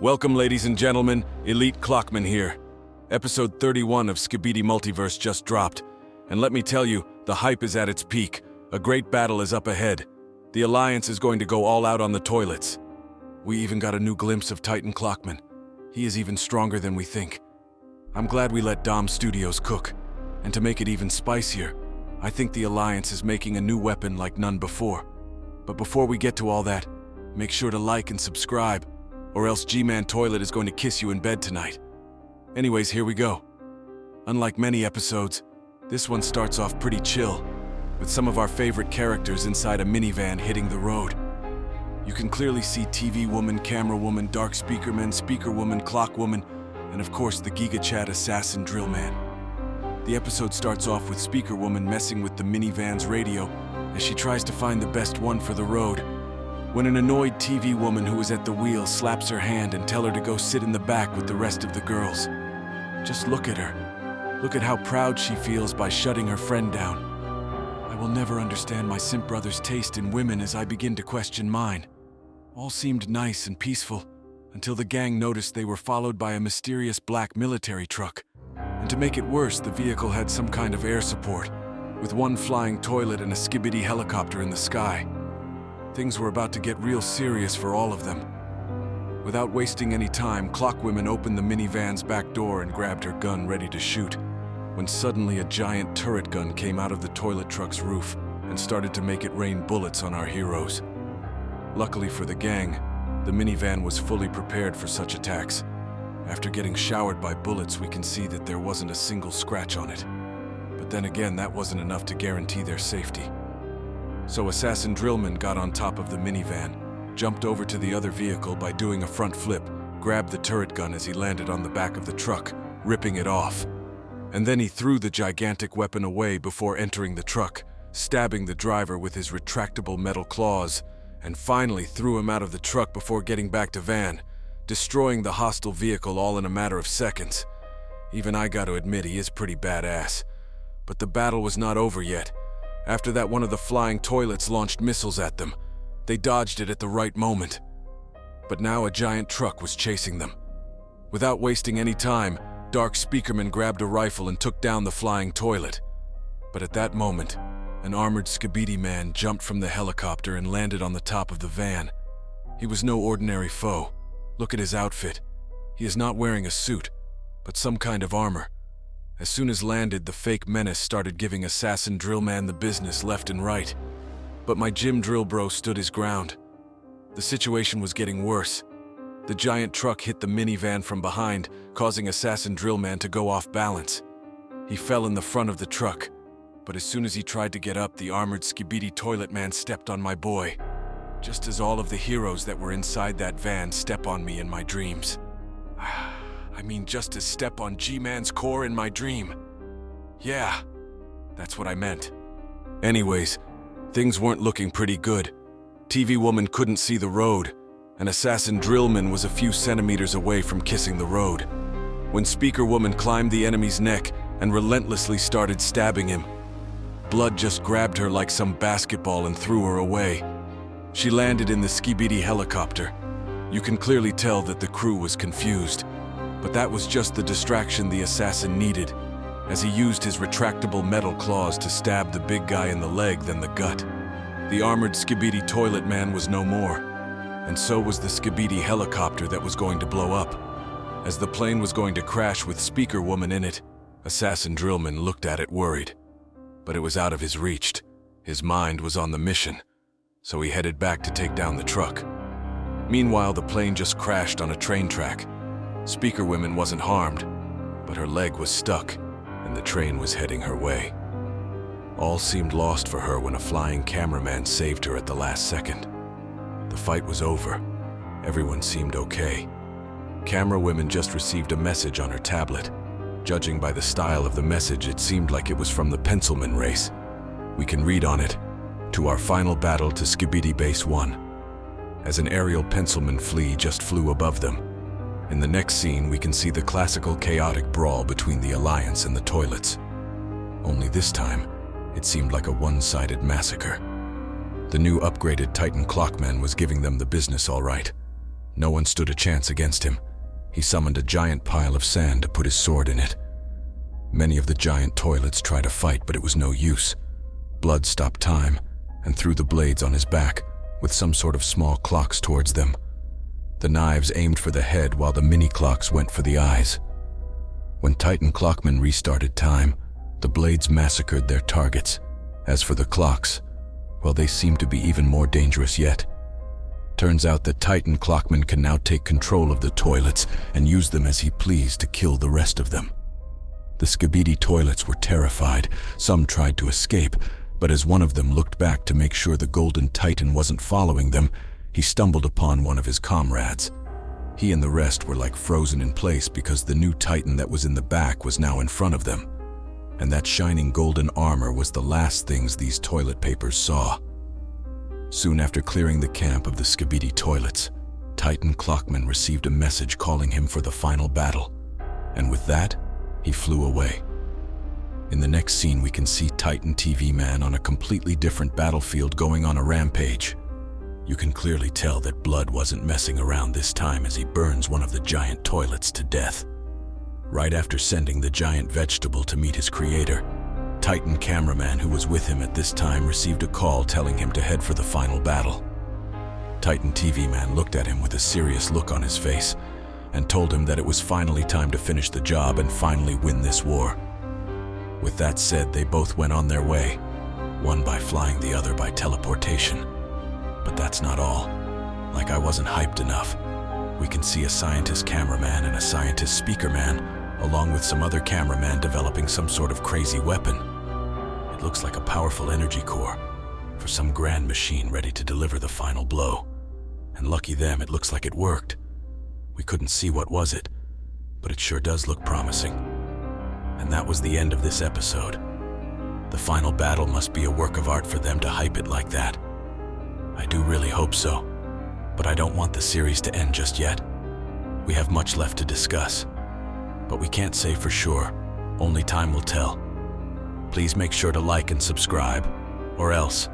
Welcome, ladies and gentlemen, Elite Clockman here. Episode 31 of SKIBIDI Multiverse just dropped, and let me tell you, the hype is at its peak. A great battle is up ahead. The Alliance is going to go all out on the toilets. We even got a new glimpse of Titan Clockman. He is even stronger than we think. I'm glad we let Dom Studios cook. And to make it even spicier, I think the Alliance is making a new weapon like none before. But before we get to all that, make sure to like and subscribe, or else G-Man Toilet is going to kiss you in bed tonight. Anyways, here we go. Unlike many episodes, this one starts off pretty chill, with some of our favorite characters inside a minivan hitting the road. You can clearly see TV Woman, Camera Woman, Dark Speakerman, Speaker Woman, Clock Woman, and of course the Giga Chat Assassin Drill Man. The episode starts off with Speaker Woman messing with the minivan's radio as she tries to find the best one for the road, when an annoyed TV woman who is at the wheel slaps her hand and tell her to go sit in the back with the rest of the girls. Just look at her. Look at how proud she feels by shutting her friend down. I will never understand my simp brother's taste in women as I begin to question mine. All seemed nice and peaceful until the gang noticed they were followed by a mysterious black military truck. And to make it worse, the vehicle had some kind of air support, with one flying toilet and a SKIBIDI helicopter in the sky. Things were about to get real serious for all of them. Without wasting any time, Clockwoman opened the minivan's back door and grabbed her gun ready to shoot, when suddenly a giant turret gun came out of the toilet truck's roof and started to make it rain bullets on our heroes. Luckily for the gang, the minivan was fully prepared for such attacks. After getting showered by bullets, we can see that there wasn't a single scratch on it. But then again, that wasn't enough to guarantee their safety. So Assassin Drillman got on top of the minivan, jumped over to the other vehicle by doing a front flip, grabbed the turret gun as he landed on the back of the truck, ripping it off. And then he threw the gigantic weapon away before entering the truck, stabbing the driver with his retractable metal claws, and finally threw him out of the truck before getting back to van, destroying the hostile vehicle all in a matter of seconds. Even I got to admit he is pretty badass. But the battle was not over yet. After that, one of the flying toilets launched missiles at them. They dodged it at the right moment. But now a giant truck was chasing them. Without wasting any time, Dark Speakerman grabbed a rifle and took down the flying toilet. But at that moment, an armored SKIBIDI man jumped from the helicopter and landed on the top of the van. He was no ordinary foe. Look at his outfit. He is not wearing a suit, but some kind of armor. As soon as landed, the fake menace started giving Assassin Drillman the business left and right. But my gym drill bro stood his ground. The situation was getting worse. The giant truck hit the minivan from behind, causing Assassin Drillman to go off balance. He fell in the front of the truck, but as soon as he tried to get up, the armored SKIBIDI toilet man stepped on my boy, just as all of the heroes that were inside that van step on me in my dreams. I mean, just as step on G-Man's core in my dream. Yeah, that's what I meant. Anyways, things weren't looking pretty good. TV Woman couldn't see the road, and Assassin Drillman was a few centimeters away from kissing the road, when Speaker Woman climbed the enemy's neck and relentlessly started stabbing him. Blood just grabbed her like some basketball and threw her away. She landed in the SKIBIDI helicopter. You can clearly tell that the crew was confused. But that was just the distraction the assassin needed, as he used his retractable metal claws to stab the big guy in the leg, then the gut. The armored SKIBIDI toilet man was no more, and so was the SKIBIDI helicopter that was going to blow up. As the plane was going to crash with Speaker Woman in it, Assassin Drillman looked at it worried. But it was out of his reach. His mind was on the mission, so he headed back to take down the truck. Meanwhile, the plane just crashed on a train track. Speaker Woman wasn't harmed, but her leg was stuck, and the train was heading her way. All seemed lost for her when a flying cameraman saved her at the last second. The fight was over. Everyone seemed okay. Camera Woman just received a message on her tablet. Judging by the style of the message, it seemed like it was from the Pencilman race. We can read on it, "To our final battle to SKIBIDI Base 1. As an aerial Pencilman flea just flew above them. In the next scene, we can see the classical chaotic brawl between the Alliance and the toilets. Only this time, it seemed like a one-sided massacre. The new upgraded Titan Clockman was giving them the business all right. No one stood a chance against him. He summoned a giant pile of sand to put his sword in it. Many of the giant toilets tried to fight, but it was no use. Blood stopped time and threw the blades on his back, with some sort of small clocks towards them. The knives aimed for the head while the mini clocks went for the eyes. When Titan Clockman restarted time, the blades massacred their targets. As for the clocks, well, they seemed to be even more dangerous yet. Turns out that Titan Clockman can now take control of the toilets and use them as he pleased to kill the rest of them. The SKIBIDI toilets were terrified. Some tried to escape, but as one of them looked back to make sure the Golden Titan wasn't following them, he stumbled upon one of his comrades. He and the rest were like frozen in place because the new Titan that was in the back was now in front of them. And that shining golden armor was the last things these toilet papers saw. Soon after clearing the camp of the SKIBIDI toilets, Titan Clockman received a message calling him for the final battle. And with that, he flew away. In the next scene, we can see Titan TV Man on a completely different battlefield going on a rampage. You can clearly tell that Blood wasn't messing around this time as he burns one of the giant toilets to death. Right after sending the giant vegetable to meet his creator, Titan cameraman who was with him at this time received a call telling him to head for the final battle. Titan TV Man looked at him with a serious look on his face and told him that it was finally time to finish the job and finally win this war. With that said, they both went on their way, one by flying, the other by teleportation. But that's not all. Like I wasn't hyped enough. We can see a scientist cameraman and a scientist speaker man, along with some other cameraman developing some sort of crazy weapon. It looks like a powerful energy core for some grand machine ready to deliver the final blow. And lucky them, it looks like it worked. We couldn't see what was it, but it sure does look promising. And that was the end of this episode. The final battle must be a work of art for them to hype it like that. I do really hope so, but I don't want the series to end just yet. We have much left to discuss, but we can't say for sure. Only time will tell. Please make sure to like and subscribe, or else